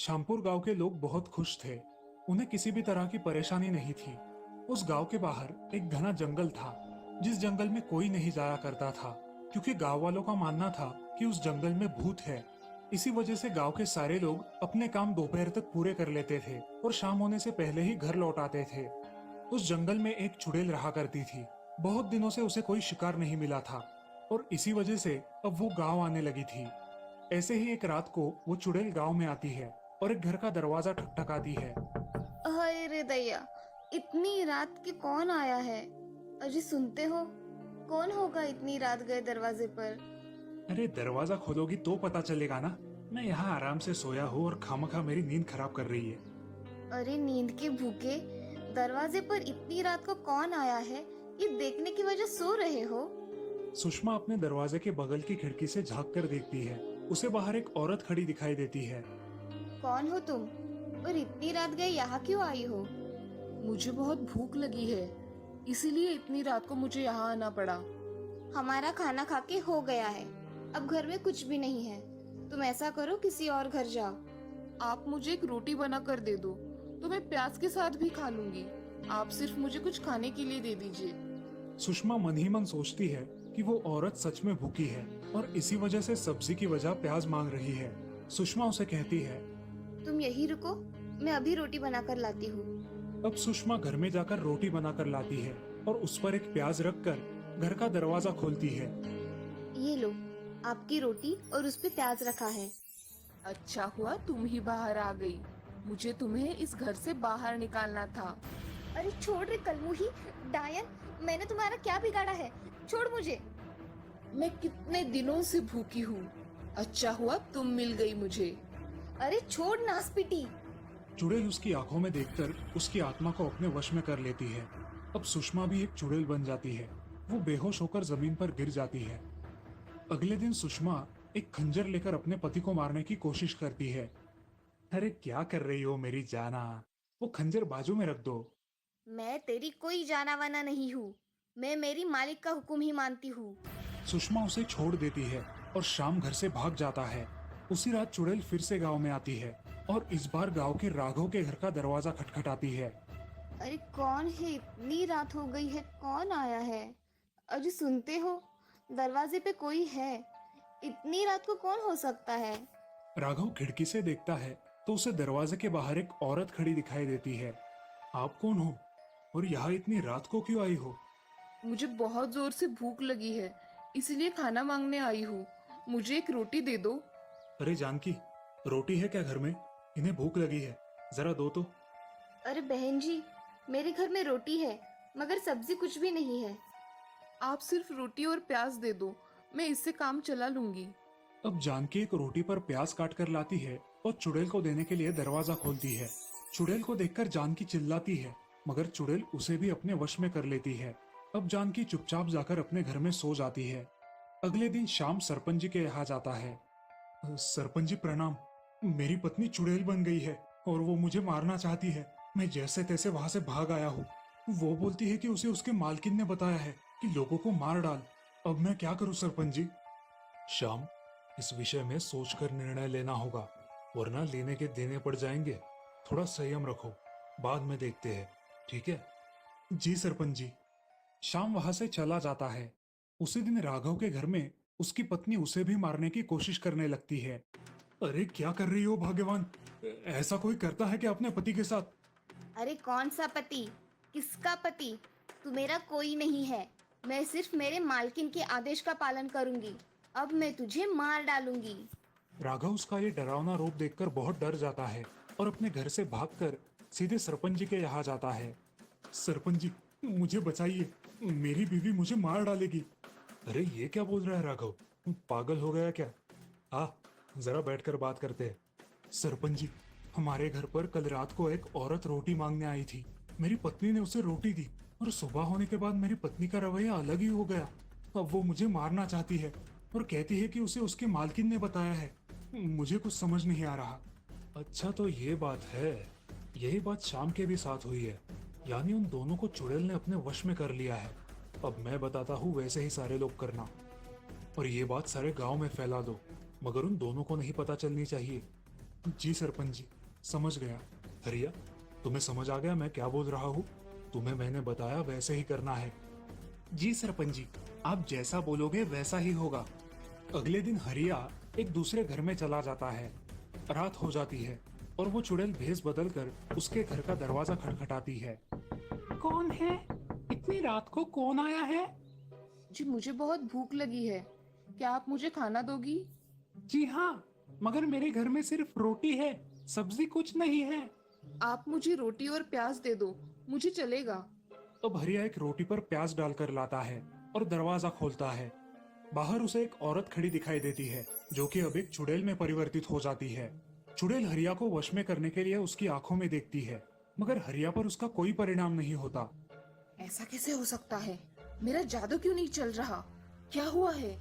श्यामपुर गांव के लोग बहुत खुश थे। उन्हें किसी भी तरह की परेशानी नहीं थी। उस गांव के बाहर एक घना जंगल था, जिस जंगल में कोई नहीं जाया करता था, क्योंकि गांव वालों का मानना था कि उस जंगल में भूत है। इसी वजह से गांव के सारे लोग अपने काम दोपहर तक पूरे कर लेते थे और शाम होने से पहले ही घर लौट आते थे। उस जंगल में एक चुड़ैल रहा करती थी। बहुत दिनों से उसे कोई शिकार नहीं मिला था और इसी वजह से अब वो गांव आने लगी थी। ऐसे ही एक रात को वो चुड़ैल गांव में आती है और एक घर का दरवाजा ठकठकाती है। हाय रे दैया, इतनी रात के कौन आया है? अजी सुनते हो? कौन होगा इतनी रात गए दरवाजे पर? अरे दरवाजा खोलोगी तो पता चलेगा ना। मैं यहाँ आराम से सोया हूँ और खामखा मेरी नींद खराब कर रही है। अरे नींद के भूखे, दरवाजे पर इतनी रात को कौन आया है ये देखने की वजह सो रहे हो? सुषमा अपने दरवाजे के बगल की खिड़की से झांक कर देखती है। उसे बाहर एक औरत खड़ी दिखाई देती है। कौन हो तुम और इतनी रात गए यहाँ क्यों आई हो? मुझे बहुत भूख लगी है, इसीलिए इतनी रात को मुझे यहाँ आना पड़ा। हमारा खाना खा के हो गया है, अब घर में कुछ भी नहीं है। तुम ऐसा करो, किसी और घर जाओ। आप मुझे एक रोटी बना कर दे दो तो मैं प्याज के साथ भी खा लूंगी। आप सिर्फ मुझे कुछ खाने के लिए दे दीजिए। सुषमा मन ही मन सोचती है कि वो औरत सच में भूखी है और इसी वजह से सब्जी की वजह प्याज मांग रही है। सुषमा उसे कहती है, तुम यही रुको, मैं अभी रोटी बना कर लाती हूँ। अब सुषमा घर में जाकर रोटी बनाकर लाती है और उस पर एक प्याज रखकर घर का दरवाजा खोलती है। ये लो, आपकी रोटी और उस पे प्याज रखा है। अच्छा हुआ तुम ही बाहर आ गई, मुझे तुम्हें इस घर से बाहर निकालना था। अरे छोड़ रे कलमुही डायन, मैंने तुम्हारा क्या बिगाड़ा है? छोड़ मुझे। मैं कितने दिनों से भूखी हूँ, अच्छा हुआ तुम मिल गई मुझे। अरे छोड़ नासपिटी। चुड़ैल उसकी आंखों में देखकर उसकी आत्मा को अपने वश में कर लेती है। अब सुषमा भी एक चुड़ैल बन जाती है। वो बेहोश होकर जमीन पर गिर जाती है। अगले दिन सुषमा एक खंजर लेकर अपने पति को मारने की कोशिश करती है। अरे क्या कर रही हो मेरी जाना, वो खंजर बाजू में रख दो। मैं तेरी कोई जाना वाना नहीं हूँ, मैं मेरी मालिक का हुक्म ही मानती हूँ। सुषमा उसे छोड़ देती है और शाम घर से भाग जाता है। उसी रात चुड़ैल फिर से गांव में आती है और इस बार गांव के राघव के घर का दरवाजा खटखटाती है। अरे कौन है? इतनी रात हो गई है, कौन आया है? अजी सुनते हो? दरवाजे पे कोई है। इतनी रात को कौन हो सकता है? राघव खिड़की से देखता है तो उसे दरवाजे के बाहर एक औरत खड़ी दिखाई देती है। आप कौन हो और यहाँ इतनी रात को क्यों आई हो? मुझे बहुत जोर से भूख लगी है, इसलिए खाना मांगने आई हूँ। मुझे एक रोटी दे दो। अरे जानकी, रोटी है क्या घर में? इन्हें भूख लगी है, जरा दो तो। अरे बहन जी, मेरे घर में रोटी है मगर सब्जी कुछ भी नहीं है। आप सिर्फ रोटी और प्याज दे दो, मैं इससे काम चला लूंगी। अब जानकी एक रोटी पर प्याज काट कर लाती है और चुड़ैल को देने के लिए दरवाजा खोलती है। चुड़ैल को देखकर जानकी चिल्लाती है, मगर चुड़ैल उसे भी अपने वश में कर लेती है। अब जानकी चुपचाप जाकर अपने घर में सो जाती है। अगले दिन शाम सरपंच जी के यहाँ जाता है। सरपंच जी प्रणाम, मेरी पत्नी चुड़ैल बन गई है और वो मुझे मारना चाहती है। मैं जैसे तैसे वहां से भाग आया हूँ। वो बोलती है कि उसे उसके मालकिन ने बताया है कि लोगों को मार डाल। अब मैं क्या करूँ सरपंच जी? शाम, इस विषय में सोचकर निर्णय लेना होगा, वरना लेने के देने पड़ जाएंगे। थोड़ा संयम रखो, बाद में देखते हैं, ठीक है? जी सरपंच जी। शाम वहां से चला जाता है। उसी दिन राघव के घर में उसकी पत्नी उसे भी मारने की कोशिश करने लगती है। अरे क्या कर रही हो भाग्यवान? ऐसा कोई करता है क्या अपने पति के साथ? अरे कौन सा पति? किसका पति? तू मेरा कोई नहीं है। मैं सिर्फ मेरे मालकिन के आदेश का पालन करूंगी। अब मैं तुझे मार डालूंगी। राघव उसका ये डरावना रूप देखकर बहुत डर जाता है और अपने घर से भागकर सीधे सरपंच जी के यहाँ जाता है। सरपंच जी, मुझे बचाइए, मेरी बीवी मुझे मार डालेगी। अरे ये क्या बोल रहा है राघव, पागल हो गया क्या? आ, जरा बैठकर बात करते हैं। सरपंच जी, हमारे घर पर कल रात को एक औरत रोटी मांगने आई थी। मेरी पत्नी ने उसे रोटी दी और सुबह होने के बाद मेरी पत्नी का रवैया अलग ही हो गया। अब वो मुझे मारना चाहती है और कहती है कि उसे उसके मालकिन ने बताया है। मुझे कुछ समझ नहीं आ रहा। अच्छा तो ये बात है, यही बात शाम के भी साथ हुई है, यानी उन दोनों को चुड़ैल ने अपने वश में कर लिया है। अब मैं बताता हूँ, वैसे ही सारे लोग करना और ये बात सारे गांव में फैला दो, मगर उन दोनों को नहीं पता चलनी चाहिए। जी सरपंच जी, समझ गया। हरिया, तुम्हें समझ आ गया मैं क्या बोल रहा हूँ? तुम्हें मैंने बताया वैसे ही करना है। जी सरपंच जी, आप जैसा बोलोगे वैसा ही होगा। अगले दिन हरिया एक दूसरे घर में चला जाता है। रात हो जाती है और वो चुड़ैल भेस बदल कर उसके घर का दरवाजा खटखटाती है। कौन है? इतनी रात को कौन आया है? जी मुझे बहुत भूख लगी है, क्या आप मुझे खाना दोगी? जी हाँ, मगर मेरे घर में सिर्फ रोटी है, सब्जी कुछ नहीं है। आप मुझे रोटी और प्याज दे दो, मुझे चलेगा। तब हरिया एक रोटी पर प्याज डालकर लाता है और दरवाजा खोलता है। बाहर उसे एक औरत खड़ी दिखाई देती है जो कि अब एक चुड़ैल में परिवर्तित हो जाती है। चुड़ैल हरिया को वश में करने के लिए उसकी आंखों में देखती है, मगर हरिया पर उसका कोई परिणाम नहीं होता। ऐसा कैसे हो सकता है? मेरा जादू क्यों नहीं चल रहा? क्या हुआ है?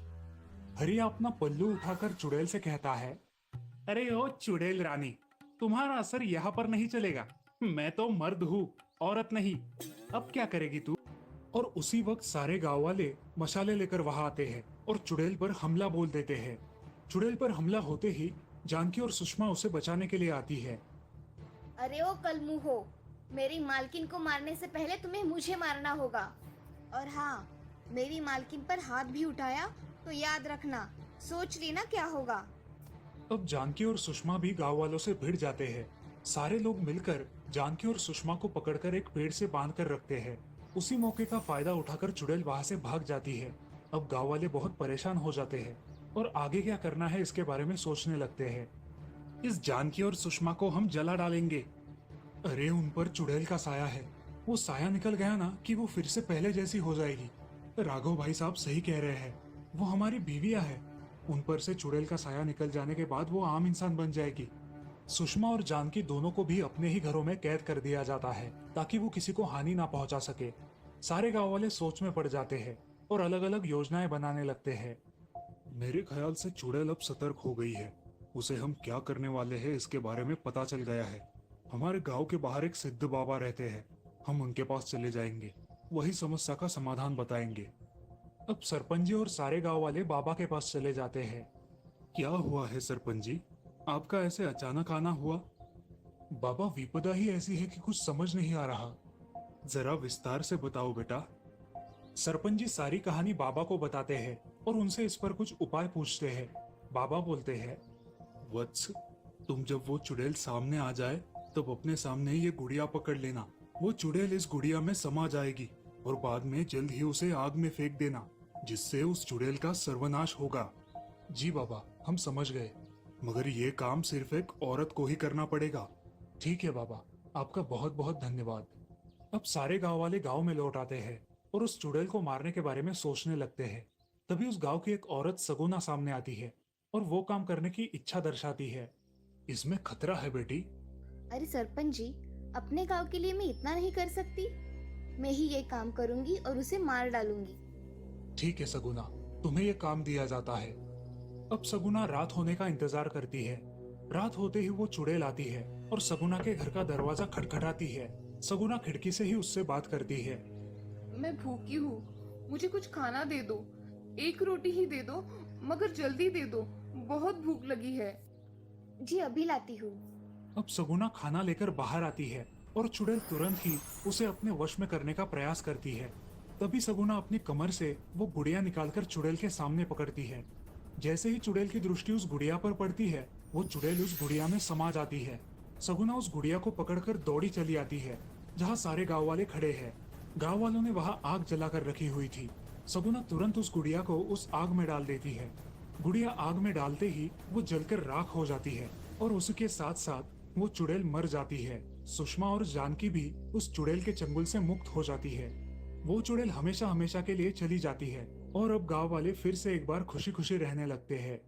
हरिया अपना पल्लू उठाकर चुड़ैल से कहता है, अरे ओ चुड़ैल रानी, तुम्हारा असर यहाँ पर नहीं चलेगा। मैं तो मर्द हूँ, औरत नहीं। अब क्या करेगी तू? और उसी वक्त सारे गांव वाले मशाले लेकर वहां आते हैं और चुड़ैल पर हमला बोल देते हैं। चुड़ैल पर हमला होते ही जानकी और सुषमा उसे बचाने के लिए आती है। अरे ओ कलमुहो, मेरी मालकिन को मारने से पहले तुम्हें मुझे मारना होगा। और हाँ, मेरी मालकिन पर हाथ भी उठाया तो याद रखना, सोच लेना क्या होगा। अब जानकी और सुषमा भी गांव वालों से भिड़ जाते हैं। सारे लोग मिलकर जानकी और सुषमा को पकड़कर एक पेड़ से बांध कर रखते हैं। उसी मौके का फायदा उठाकर चुड़ैल वहां से भाग जाती है। अब गांव वाले बहुत परेशान हो जाते हैं और आगे क्या करना है इसके बारे में सोचने लगते हैं। इस जानकी और सुषमा को हम जला डालेंगे। अरे उन पर चुड़ैल का साया है, वो साया निकल गया ना कि वो फिर से पहले जैसी हो जाएगी। राघव भाई साहब सही कह रहे हैं, वो हमारी बीवियां है। उन पर से चुड़ैल का साया निकल जाने के बाद वो आम इंसान बन जाएगी। सुषमा और जानकी दोनों को भी अपने ही घरों में कैद कर दिया जाता है ताकि वो किसी को हानि ना पहुंचा सके। सारे गांव वाले सोच में पड़ जाते हैं और अलग अलग योजनाएं बनाने लगते हैं। मेरे ख्याल से चुड़ैल अब सतर्क हो गई है। उसे हम क्या करने वाले हैं इसके बारे में पता चल गया है। हमारे गांव के बाहर एक सिद्ध बाबा रहते हैं, हम उनके पास चले जाएंगे, वही समस्या का समाधान बताएंगे। अब सरपंच जी और सारे गांव वाले बाबा के पास चले जाते हैं। क्या हुआ है सरपंच जी, आपका ऐसे अचानक आना हुआ? बाबा विपदा ही ऐसी है कि कुछ समझ नहीं आ रहा, जरा विस्तार से बताओ बेटा। सरपंच जी सारी कहानी बाबा को बताते हैं और उनसे इस पर कुछ उपाय पूछते हैं। बाबा बोलते हैं, वत्स, तुम जब वो चुड़ैल सामने आ जाए तब अपने सामने ये गुड़िया पकड़ लेना। वो चुड़ैल इस गुड़िया में समा जाएगी और बाद में जल्द ही उसे आग में फेंक देना, जिससे उस चुड़ैल का सर्वनाश होगा। जी बाबा, हम समझ गए, मगर ये काम सिर्फ एक औरत को ही करना पड़ेगा। ठीक है बाबा, आपका बहुत बहुत धन्यवाद। अब सारे गांव वाले गांव में लौट आते हैं और उस चुड़ैल को मारने के बारे में सोचने लगते हैं। तभी उस गांव की एक औरत सगुना सामने आती है और वो काम करने की इच्छा दर्शाती है। इसमें खतरा है बेटी। अरे सरपंच जी, अपने गांव के लिए मैं इतना नहीं कर सकती। मैं ही ये काम करूंगी और उसे मार डालूंगी। ठीक है सगुना, तुम्हें ये काम दिया जाता है। अब सगुना रात होने का इंतजार करती है। रात होते ही वो चुड़ैल आती है और सगुना के घर का दरवाजा खटखटाती है। सगुना खिड़की से ही उससे बात करती है। मैं भूखी हूँ, मुझे कुछ खाना दे दो। एक रोटी ही दे दो, मगर जल्दी दे दो, बहुत भूख लगी है। जी अभी लाती हूँ। अब सगुना खाना लेकर बाहर आती है और चुड़ैल तुरंत ही उसे अपने वश में करने का प्रयास करती है। तभी सगुना अपनी कमर से वो गुड़िया निकालकर चुड़ैल के सामने पकड़ती है। जैसे ही चुड़ैल की दृष्टि उस गुड़िया पर पड़ती है, वो चुड़ैल उस गुड़िया में समा जाती है। सगुना उस गुड़िया को पकड़कर दौड़ी चली आती है जहाँ सारे गांव वाले खड़े हैं। गांव वालों ने वहाँ आग जलाकर रखी हुई थी। सगुना तुरंत उस गुड़िया को उस आग में डाल देती है। गुड़िया आग में डालते ही वो जलकर राख हो जाती है और उसके साथ साथ वो चुड़ैल मर जाती है। सुषमा और जानकी भी उस चुड़ैल के चंगुल से मुक्त हो जाती है। वो चुड़ैल हमेशा हमेशा के लिए चली जाती है और अब गांव वाले फिर से एक बार खुशी खुशी रहने लगते हैं।